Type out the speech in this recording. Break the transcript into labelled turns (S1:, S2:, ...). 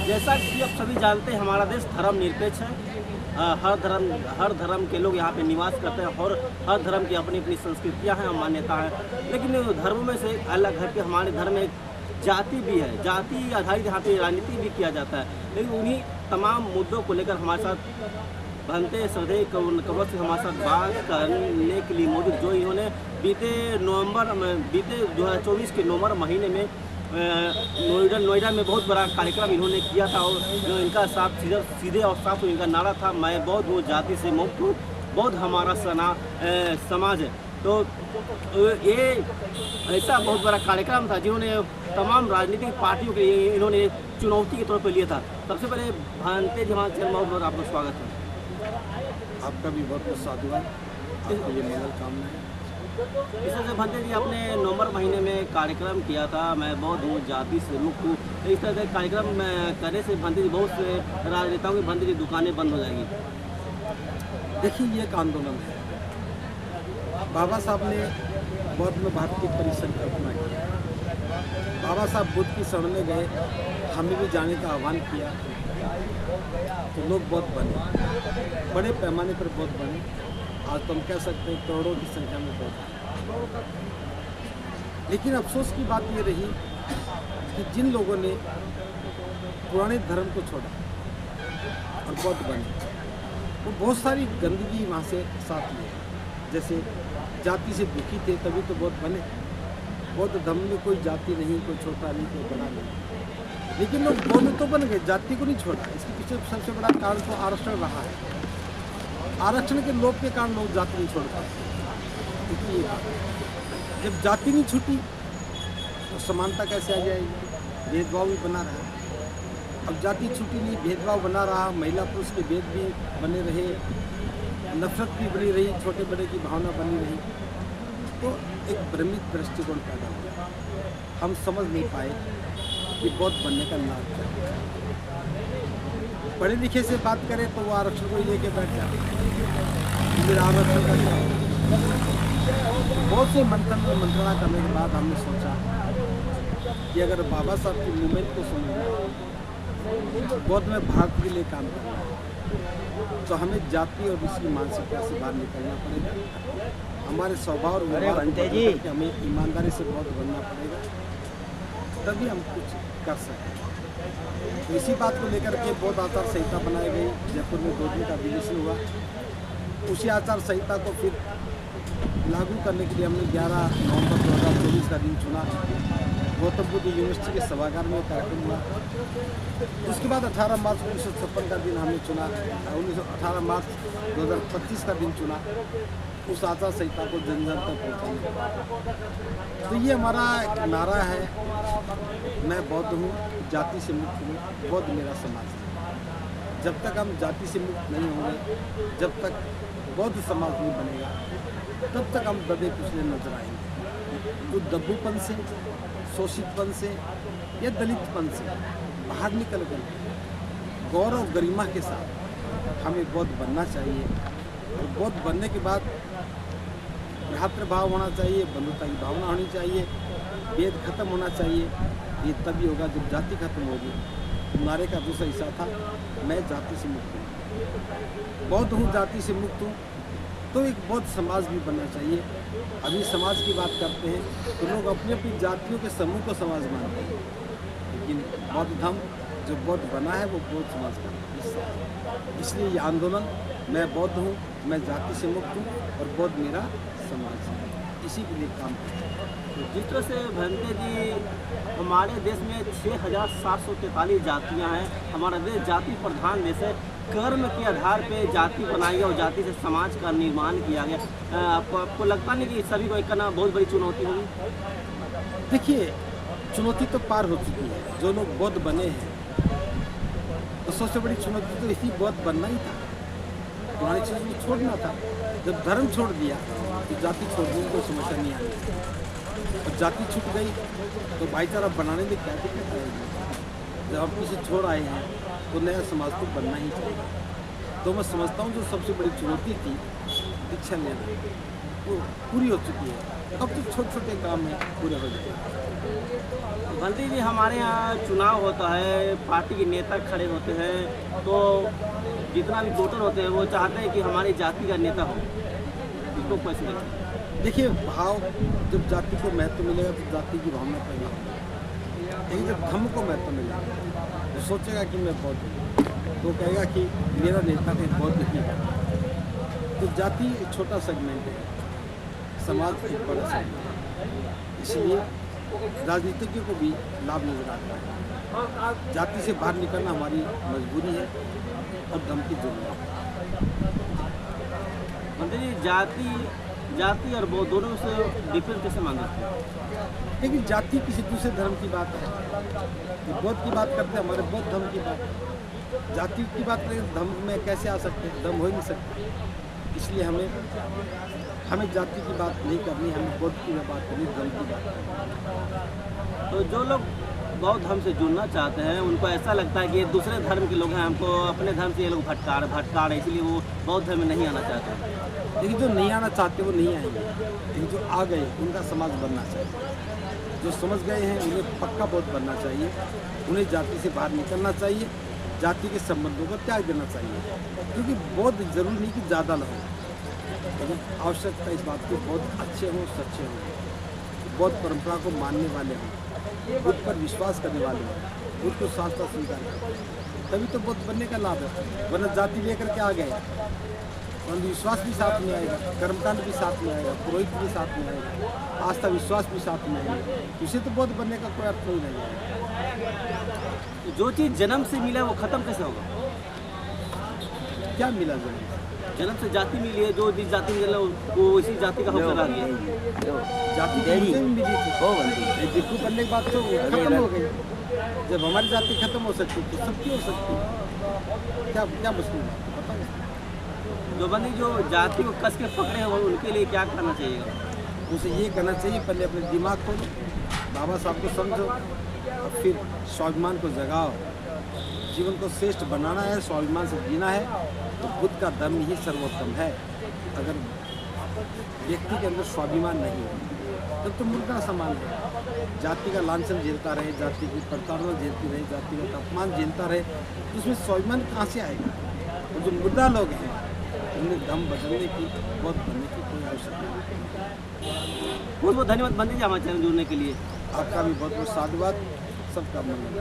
S1: जैसा कि आप सभी जानते हैं हमारा देश धर्मनिरपेक्ष है। हर धर्म के लोग यहाँ पे निवास करते हैं और हर धर्म की अपनी अपनी संस्कृतियाँ हैं और मान्यता है। लेकिन धर्मों में से अलग है कि हमारे धर्म में जाति भी है, जाति आधारित यहाँ पे राजनीति भी किया जाता है। लेकिन उन्हीं तमाम मुद्दों को लेकर हमारे साथ भंते श्रद्धेय कंवर से हमारे साथ बात करने के लिए मौजूद, जो इन्होंने बीते 2024 के नवंबर महीने में नोएडा में बहुत बड़ा कार्यक्रम इन्होंने किया था। और जो इनका साफ सीधे और साफ इनका नारा था, मैं बौद्ध हूँ, जाति से मुक्त हूँ, बौद्ध हमारा समाज है। तो ये ऐसा बहुत बड़ा कार्यक्रम था जिन्होंने तमाम राजनीतिक पार्टियों के लिए इन्होंने चुनौती के तौर पर लिया था। सबसे पहले भांते जी हमारे चैनल बहुत बहुत आपका स्वागत है।
S2: आपका भी बहुत बहुत साधुवाद, आपको ये मंगल कामना है।
S1: इससे से भंते जी आपने नवंबर महीने में कार्यक्रम किया था, मैं बौद्ध हूँ, जाति से मुक्त हूँ। इस तरह के कार्यक्रम करने से भंते जी बहुत से राजनेताओं की भंते जी दुकानें बंद हो जाएगी।
S2: देखिए, ये एक आंदोलन है। बाबा साहब ने बौद्ध में भारतीय परिसंकल्पना किया। बाबा साहब बुद्ध की शरण में गए, हमें भी जाने का आह्वान किया, तो लोग बौद्ध बने, बड़े पैमाने पर बौद्ध बने। आज तो हम कह सकते हैं करोड़ों की संख्या में बौद्ध। लेकिन अफसोस की बात ये रही कि जिन लोगों ने पुराने धर्म को छोड़ा और बौद्ध बने, वो बहुत सारी गंदगी वहाँ से साथ लिए। जैसे जाति से दुखी थे तभी तो बौद्ध बने। बौद्ध धर्म में कोई जाति नहीं, कोई छोटा नहीं, कोई बड़ा नहीं। लेकिन लोग बौद्ध तो बन गए, जाति को नहीं छोड़ा। इसके पीछे सबसे बड़ा कारण तो आरक्षण रहा है। आरक्षण के लोभ के कारण लोग जाति नहीं छोड़ पाते। क्योंकि जब जाति नहीं छूटी तो समानता कैसे आ जाएगी? भेदभाव भी बना रहा। अब जाति छूटी नहीं, भेदभाव बना रहा, महिला पुरुष के भेद भी बने रहे, नफरत भी बनी रही, छोटे बड़े की भावना बनी रही। तो एक भ्रमित दृष्टिकोण पैदा हुआ। हम समझ नहीं पाए कि बौद्ध बनने का लाभ क्या है। पढ़े लिखे से बात करें तो वो आरक्षण को ही लेके बैठ जाते। फिर आरक्षण का क्या? बहुत से मंत्रणा करने के बाद हमने सोचा कि अगर बाबा साहब की मूवमेंट को समझना, बौद्ध में भारत के लिए काम करना है, तो हमें जाति और इसकी मानसिकता से बाहर निकलना पड़ेगा। हमारे स्वभाव और व्यवहार कि हमें ईमानदारी से बौद्ध बनना पड़ेगा, तभी हम कुछ कर सकते हैं। तो इसी बात को लेकर के बौद्ध आचार संहिता बनाई गई। जयपुर में 2 दिन का अधिवेशन हुआ। उसी आचार संहिता को फिर लागू करने के लिए हमने 11 नवंबर 2024 का दिन चुना। गौतम बुद्ध यूनिवर्सिटी के सभागार में कार्यक्रम हुआ। उसके बाद 18 मार्च 1956 का दिन हमने चुना, 18 मार्च 2025 का दिन चुना उस आचार संहिता को जन जन तक पहुँचाने। तो ये हमारा एक नारा है, मैं बौद्ध हूँ, जाति से मुक्त हूँ, बौद्ध मेरा समाज है। जब तक हम जाति से मुक्त नहीं होंगे, जब तक बौद्ध समाज नहीं बनेगा, तब तक हम दबे कुचले नजर आएंगे। तो दब्बूपन से, शोषितपन से या दलितपन से बाहर निकल कर गौरव गरिमा के साथ हमें बौद्ध बनना चाहिए। और बौद्ध बनने के बाद भ्रातृभाव होना चाहिए, बंधुता की भावना होनी चाहिए, भेद खत्म होना चाहिए। ये तभी होगा जब जाति खत्म होगी। नारे का दूसरा हिस्सा था, मैं जाति से मुक्त हूँ, बौद्ध हूँ, जाति से मुक्त हूँ। तो एक बौद्ध समाज भी बनना चाहिए। अभी समाज की बात करते हैं तो लोग अपनी अपनी जातियों के समूह को समाज मानते हैं, लेकिन बौद्ध धर्म जो बौद्ध बना है वो बौद्ध समाज का हिस्सा है। इसलिए ये आंदोलन, मैं बौद्ध हूँ, मैं जाति से मुक्त हूँ और बौद्ध मेरा समाज है, इसी के लिए काम करते हैं।
S1: तो जिस तरह से भंते जी, हमारे देश में 6743 जातियाँ हैं। हमारा देश जाति प्रधान देश है। कर्म के आधार पे जाति बनाई गई और जाति से समाज का निर्माण किया गया। आपको लगता नहीं कि सभी को एक करना बहुत बड़ी चुनौती होगी?
S2: देखिए, चुनौती तो पार हो चुकी है। जो लोग बौद्ध बने हैं तो सबसे बड़ी चुनौती तो इसी बौद्ध बनना ही था। पुरानी चीज़ को छोड़ना था। जब धर्म छोड़ दिया तो जाति छोड़ने की कोई समस्या नहीं आई। और जाति छूट गई तो भाईचारा बनाने में क्या दिक्कत आएगी? जब हम किसी छोड़ आए हैं तो नया समाज को बनना ही चाहिए। तो मैं समझता हूँ जो सबसे बड़ी चुनौती थी दीक्षा लेना, वो पूरी हो चुकी है। अब तो छोटे छोटे काम में पूरे हो जाएंगे।
S1: बंटी जी, हमारे यहाँ चुनाव होता है, पार्टी के नेता खड़े होते हैं, तो जितना भी वोटर होते हैं वो चाहते हैं कि हमारी जाति का नेता हो। इसको कैसे देखते हैं?
S2: देखिए, भाव जब जाति को महत्व मिलेगा तो जाति की भावना पैदा होगी। लेकिन जब धर्म को महत्व मिलेगा तो सोचेगा कि मैं बौद्ध हूँ, तो कहेगा कि मेरा नेता एक बौद्ध ही है। तो जाति एक छोटा सेगमेंट है, समाज एक बड़ा सेगमेंट है। इसलिए राजनीतिज्ञों को भी लाभ नजर आता है। जाति से बाहर निकलना हमारी मजबूरी है और धर्म की जरूरत है।
S1: बंटी जी, जाति और बौद्ध दोनों से डिफरेंस कैसे मान सकते हैं?
S2: लेकिन जाति किसी दूसरे धर्म की बात है। ये बौद्ध की बात करते हैं, हमारे बौद्ध धर्म की बात है। जाति की बात करें धर्म में कैसे आ सकते हैं? धर्म हो ही नहीं सकते। इसलिए हमें जाति की बात नहीं करनी, हमें बौद्ध की बात करनी, धर्म की बात करनी।
S1: तो जो लोग बौद्ध धर्म से जुड़ना चाहते हैं उनको ऐसा लगता है कि ये दूसरे धर्म के लोग हैं, हमको अपने धर्म से ये लोग भटका रहे हैं, इसलिए वो बौद्ध धर्म में नहीं आना चाहते हैं।
S2: लेकिन जो नहीं आना चाहते वो नहीं आएंगे, लेकिन जो आ गए उनका समाज बनना चाहिए। जो समझ गए हैं उन्हें पक्का बौद्ध बनना चाहिए, उन्हें जाति से बाहर निकलना चाहिए, जाति के संबंधों को त्याग देना चाहिए। क्योंकि बौद्ध जरूरी नहीं कि ज़्यादा लोग, लेकिन आवश्यकता इस बात की बौद्ध अच्छे हों, सच्चे हों, बौद्ध परंपरा को मानने वाले हों, बुद्ध पर विश्वास करने वाले हों, बुद्ध को शास्त्र स्वीकार करें, तभी तो बौद्ध बनने का लाभ है। वरना जाति लेकर के आ गए, अंधविश्वास भी साथ में आएगा, कर्मकांड भी साथ में आएगा, पुरोहित भी साथ में आएगा, आस्था विश्वास भी साथ में आएगा। इसे तो बौद्ध बनने का कोई अर्थ नहीं रहेगा।
S1: जो चीज़ जन्म से मिला है वो खत्म कैसे होगा?
S2: क्या मिला
S1: जन्म से जाति मिली है, जो जिस जाति में जन्म वो इसी जाति का होकर आ गया।
S2: जाति तो मुझे भी मिली थी, दिक्कू बनने के बाद तो खत्म हो गई। जब हमारी जाति खत्म हो सकती तो सबकी हो सकती। क्या क्या मुश्किल है बताओ।
S1: जो बंदी जो जाति को कस के पकड़े हैं वो उनके लिए क्या करना चाहिए?
S2: उसे ये करना चाहिए, पहले अपने दिमाग खोलो, बाबा साहब को समझो और फिर स्वाभिमान को जगाओ। जीवन को श्रेष्ठ बनाना है, स्वाभिमान से जीना है, तो बुद्ध का धर्म ही सर्वोत्तम है। अगर व्यक्ति के अंदर स्वाभिमान नहीं है तब तो मुर्दा समान है। जाति का लांछन झेलता रहे, जाति की प्रताड़ना झेलती रहे, जाति का अपमान झेलता रहे, तो उसमें स्वाभिमान कहाँ से आएगा? और जो मुर्दा लोग हैं उन्हें दम बदलने की, बौद्ध बनने की कोई आवश्यकता नहीं।
S1: बहुत बहुत धन्यवाद बंदी जी हमारे चैनल जुड़ने के लिए।
S2: आपका भी बहुत बहुत साधुवाद। सबका मंगल।